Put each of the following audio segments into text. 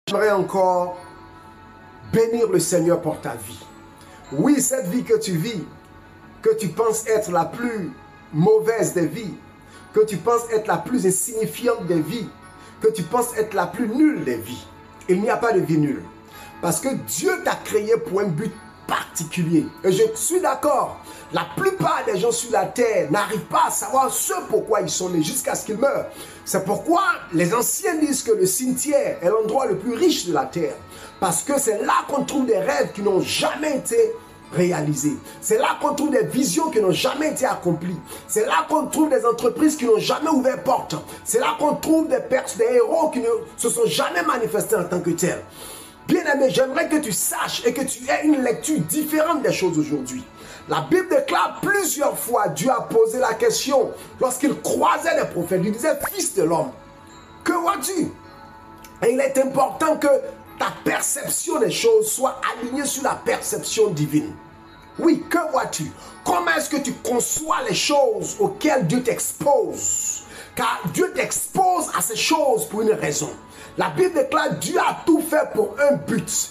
J'aimerais encore bénir le Seigneur pour ta vie. Oui, cette vie que tu vis, que tu penses être la plus mauvaise des vies, que tu penses être la plus insignifiante des vies, que tu penses être la plus nulle des vies. Il n'y a pas de vie nulle. Parce que Dieu t'a créé pour un but particulier. Et je suis d'accord. La plupart des gens sur la terre n'arrivent pas à savoir ce pourquoi ils sont nés jusqu'à ce qu'ils meurent. C'est pourquoi les anciens disent que le cimetière est l'endroit le plus riche de la terre. Parce que c'est là qu'on trouve des rêves qui n'ont jamais été réalisés. C'est là qu'on trouve des visions qui n'ont jamais été accomplies. C'est là qu'on trouve des entreprises qui n'ont jamais ouvert porte. C'est là qu'on trouve des héros qui ne se sont jamais manifestés en tant que tels. Bien-aimé, j'aimerais que tu saches et que tu aies une lecture différente des choses aujourd'hui. La Bible déclare plusieurs fois, Dieu a posé la question lorsqu'il croisait les prophètes. Il disait, fils de l'homme, que vois-tu? Et il est important que ta perception des choses soit alignée sur la perception divine. Oui, que vois-tu? Comment est-ce que tu conçois les choses auxquelles Dieu t'expose? Car Dieu t'expose à ces choses pour une raison. La Bible déclare, Dieu a tout fait pour un but.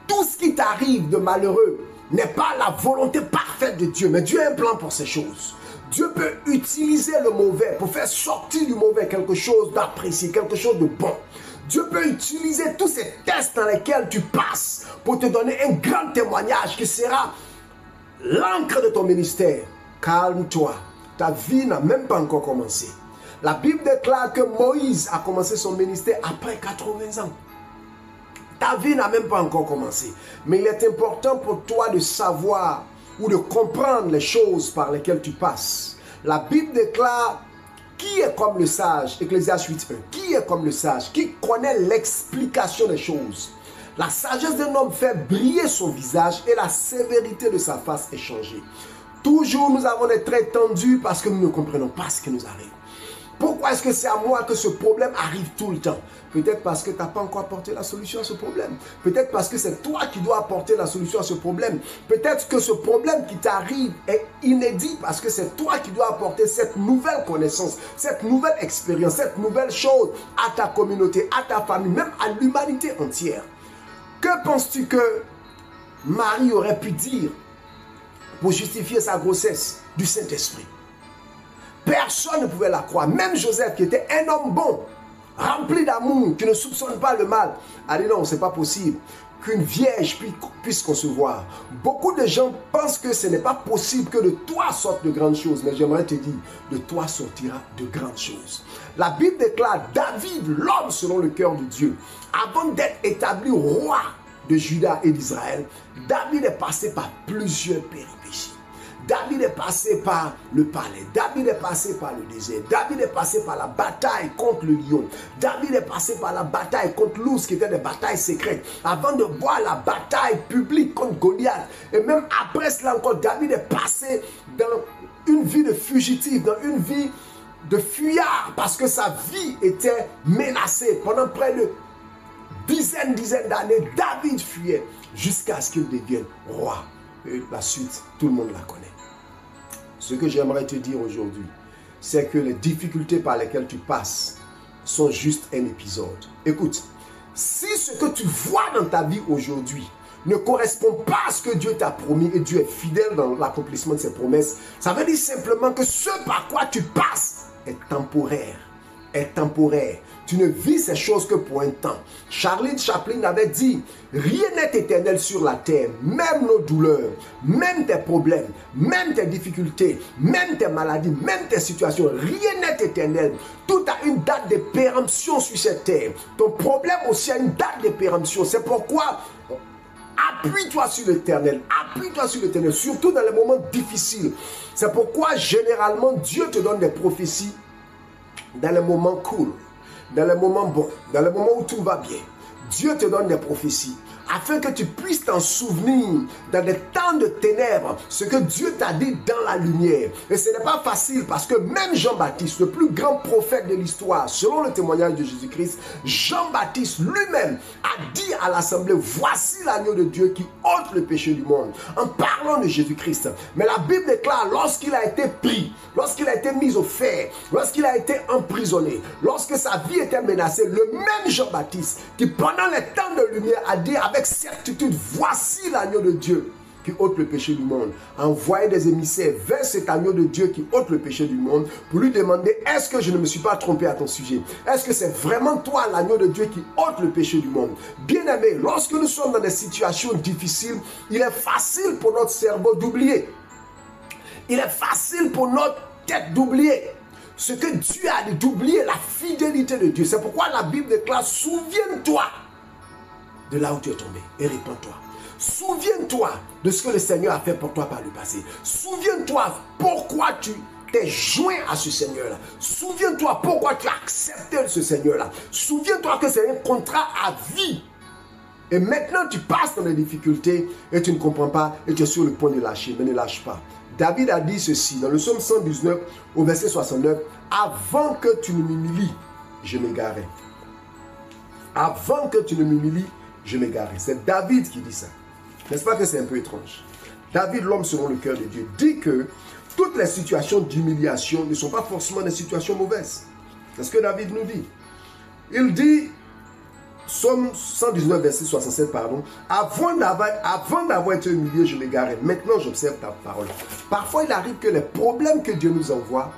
Tout ce qui t'arrive de malheureux n'est pas la volonté parfaite de Dieu, mais Dieu a un plan pour ces choses. Dieu peut utiliser le mauvais pour faire sortir du mauvais quelque chose d'apprécié, quelque chose de bon. Dieu peut utiliser tous ces tests dans lesquels tu passes pour te donner un grand témoignage qui sera l'encre de ton ministère. Calme-toi, ta vie n'a même pas encore commencé. La Bible déclare que Moïse a commencé son ministère après 80 ans. Ta vie n'a même pas encore commencé. Mais il est important pour toi de savoir ou de comprendre les choses par lesquelles tu passes. La Bible déclare, qui est comme le sage? Ecclésiaste 8:1. Qui est comme le sage? Qui connaît l'explication des choses? La sagesse d'un homme fait briller son visage et la sévérité de sa face est changée. Toujours nous avons des traits tendus parce que nous ne comprenons pas ce qui nous arrive. Pourquoi est-ce que c'est à moi que ce problème arrive tout le temps? Peut-être parce que tu n'as pas encore apporté la solution à ce problème. Peut-être parce que c'est toi qui dois apporter la solution à ce problème. Peut-être que ce problème qui t'arrive est inédit parce que c'est toi qui dois apporter cette nouvelle connaissance, cette nouvelle expérience, cette nouvelle chose à ta communauté, à ta famille, même à l'humanité entière. Que penses-tu que Marie aurait pu dire pour justifier sa grossesse du Saint-Esprit? Personne ne pouvait la croire. Même Joseph, qui était un homme bon, rempli d'amour, qui ne soupçonne pas le mal, a dit non, c'est pas possible qu'une vierge puisse concevoir. Beaucoup de gens pensent que ce n'est pas possible que de toi sortent de grandes choses. Mais j'aimerais te dire, de toi sortira de grandes choses. La Bible déclare, David, l'homme selon le cœur de Dieu, avant d'être établi roi de Juda et d'Israël, David est passé par plusieurs péripéties. David est passé par le palais, David est passé par le désert, David est passé par la bataille contre le lion, David est passé par la bataille contre l'ours qui était des batailles secrètes, avant de voir la bataille publique contre Goliath. Et même après cela encore, David est passé dans une vie de fugitif, dans une vie de fuyard, parce que sa vie était menacée. Pendant près de dizaines d'années, David fuyait jusqu'à ce qu'il devienne roi. Et la suite, tout le monde la connaît. Ce que j'aimerais te dire aujourd'hui, c'est que les difficultés par lesquelles tu passes sont juste un épisode. Écoute, si ce que tu vois dans ta vie aujourd'hui ne correspond pas à ce que Dieu t'a promis et Dieu est fidèle dans l'accomplissement de ses promesses, ça veut dire simplement que ce par quoi tu passes est temporaire. Est temporaire. Tu ne vis ces choses que pour un temps. Charlie Chaplin avait dit, rien n'est éternel sur la terre, même nos douleurs, même tes problèmes, même tes difficultés, même tes maladies, même tes situations, rien n'est éternel. Tout a une date de péremption sur cette terre. Ton problème aussi a une date de péremption. C'est pourquoi appuie-toi sur l'éternel, appuie-toi sur l'éternel, surtout dans les moments difficiles. C'est pourquoi généralement Dieu te donne des prophéties dans les moments cool, dans les moments bons, dans les moments où tout va bien. Dieu te donne des prophéties afin que tu puisses t'en souvenir dans des temps de ténèbres, ce que Dieu t'a dit dans la lumière. Et ce n'est pas facile parce que même Jean-Baptiste, le plus grand prophète de l'histoire, selon le témoignage de Jésus-Christ, Jean-Baptiste lui-même a dit à l'assemblée, voici l'agneau de Dieu qui ôte le péché du monde, en parlant de Jésus-Christ. Mais la Bible déclare, lorsqu'il a été pris, lorsqu'il a été mis au fer, lorsqu'il a été emprisonné, lorsque sa vie était menacée, le même Jean-Baptiste qui pendant pendant les temps de lumière, a dit avec certitude, voici l'agneau de Dieu qui ôte le péché du monde. Envoyer des émissaires vers cet agneau de Dieu qui ôte le péché du monde pour lui demander, est-ce que je ne me suis pas trompé à ton sujet? Est-ce que c'est vraiment toi l'agneau de Dieu qui ôte le péché du monde? Bien-aimé, lorsque nous sommes dans des situations difficiles, il est facile pour notre cerveau d'oublier. Il est facile pour notre tête d'oublier ce que Dieu a dit, d'oublier la fidélité de Dieu. C'est pourquoi la Bible déclare, souviens-toi de là où tu es tombé et répands-toi. Souviens-toi de ce que le Seigneur a fait pour toi par le passé. Souviens-toi pourquoi tu t'es joint à ce Seigneur-là. Souviens-toi pourquoi tu as accepté ce Seigneur-là. Souviens-toi que c'est un contrat à vie. Et maintenant tu passes dans les difficultés et tu ne comprends pas et tu es sur le point de lâcher. Mais ne lâche pas. David a dit ceci dans le psaume 119 au verset 69. Avant que tu ne m'humilies, je m'égarais. Avant que tu ne m'humilies, je m'égarais. C'est David qui dit ça. N'est-ce pas que c'est un peu étrange? David, l'homme selon le cœur de Dieu, dit que toutes les situations d'humiliation ne sont pas forcément des situations mauvaises. C'est ce que David nous dit. Il dit, Psaume 119, verset 67, pardon, avant d'avoir été humilié, je m'égarais. Maintenant, j'observe ta parole. Parfois, il arrive que les problèmes que Dieu nous envoie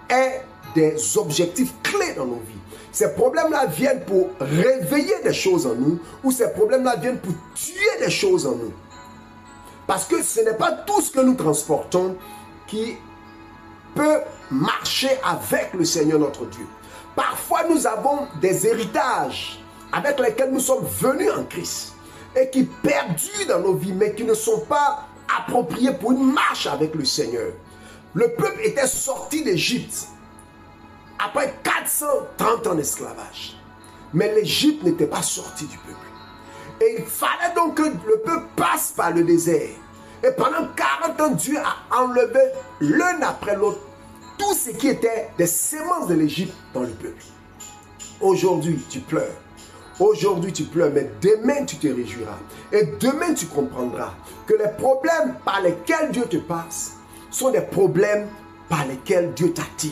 aient des objectifs clés dans nos vies. Ces problèmes-là viennent pour réveiller des choses en nous, ou ces problèmes-là viennent pour tuer des choses en nous. Parce que ce n'est pas tout ce que nous transportons qui peut marcher avec le Seigneur notre Dieu. Parfois, nous avons des héritages avec lesquels nous sommes venus en Christ et qui perdus dans nos vies, mais qui ne sont pas appropriés pour une marche avec le Seigneur. Le peuple était sorti d'Égypte après 430 ans d'esclavage. Mais l'Égypte n'était pas sortie du peuple. Et il fallait donc que le peuple passe par le désert. Et pendant 40 ans, Dieu a enlevé l'un après l'autre tout ce qui était des semences de l'Égypte dans le peuple. Aujourd'hui, tu pleures. Aujourd'hui, tu pleures, mais demain, tu te réjouiras. Et demain, tu comprendras que les problèmes par lesquels Dieu te passe sont des problèmes par lesquels Dieu t'attire.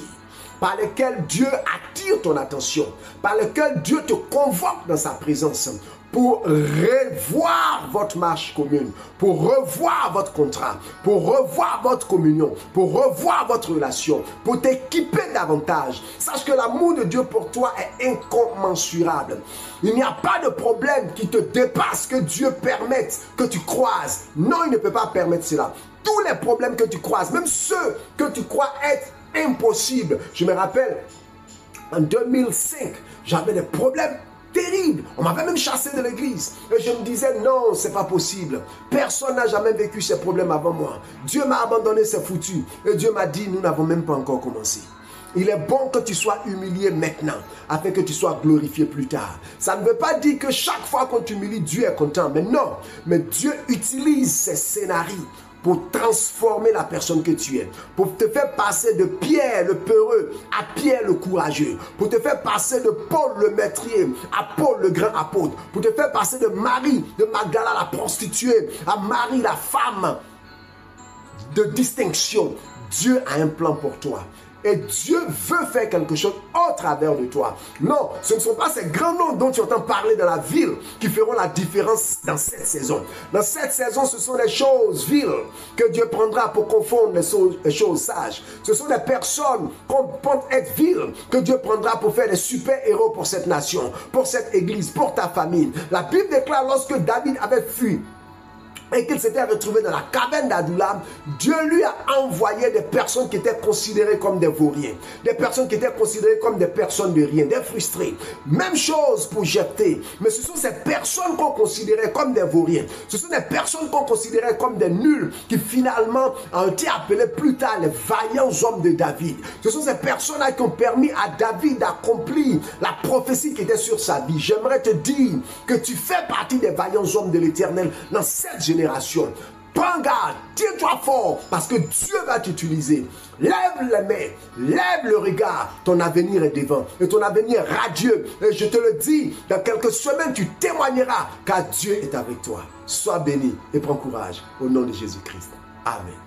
Par lesquels Dieu attire ton attention, par lesquels Dieu te convoque dans sa présence pour revoir votre marche commune, pour revoir votre contrat, pour revoir votre communion, pour revoir votre relation, pour t'équiper davantage. Sache que l'amour de Dieu pour toi est incommensurable. Il n'y a pas de problème qui te dépasse que Dieu permette que tu croises. Non, il ne peut pas permettre cela. Tous les problèmes que tu croises, même ceux que tu crois être impossible. Je me rappelle, en 2005, j'avais des problèmes terribles. On m'avait même chassé de l'église. Et je me disais, non, c'est pas possible. Personne n'a jamais vécu ces problèmes avant moi. Dieu m'a abandonné, c'est foutu. Et Dieu m'a dit, nous n'avons même pas encore commencé. Il est bon que tu sois humilié maintenant, afin que tu sois glorifié plus tard. Ça ne veut pas dire que chaque fois qu'on t'humilie, Dieu est content. Mais non, mais Dieu utilise ces scénarios pour transformer la personne que tu es, pour te faire passer de Pierre le peureux à Pierre le courageux, pour te faire passer de Paul le meurtrier à Paul le grand apôtre, pour te faire passer de Marie de Magdala la prostituée à Marie la femme de distinction. Dieu a un plan pour toi. Et Dieu veut faire quelque chose au travers de toi. Non, ce ne sont pas ces grands noms dont tu entends parler dans la ville qui feront la différence dans cette saison. Dans cette saison, ce sont les choses viles que Dieu prendra pour confondre les choses sages. Ce sont des personnes qu'on pense être viles que Dieu prendra pour faire des super-héros pour cette nation, pour cette église, pour ta famille. La Bible déclare lorsque David avait fui et qu'il s'était retrouvé dans la caverne d'Adullam, Dieu lui a envoyé des personnes qui étaient considérées comme des vauriens, des personnes qui étaient considérées comme des personnes de rien, des frustrés. Même chose pour Jephthé, mais ce sont ces personnes qu'on considérait comme des vauriens. Ce sont des personnes qu'on considérait comme des nuls, qui finalement ont été appelés plus tard les vaillants hommes de David. Ce sont ces personnes-là qui ont permis à David d'accomplir la prophétie qui était sur sa vie. J'aimerais te dire que tu fais partie des vaillants hommes de l'Éternel dans cette génération. Prends garde, tiens-toi fort, parce que Dieu va t'utiliser. Lève les mains, lève le regard, ton avenir est devant, et ton avenir radieux. Et je te le dis, dans quelques semaines, tu témoigneras, car Dieu est avec toi. Sois béni et prends courage, au nom de Jésus-Christ. Amen.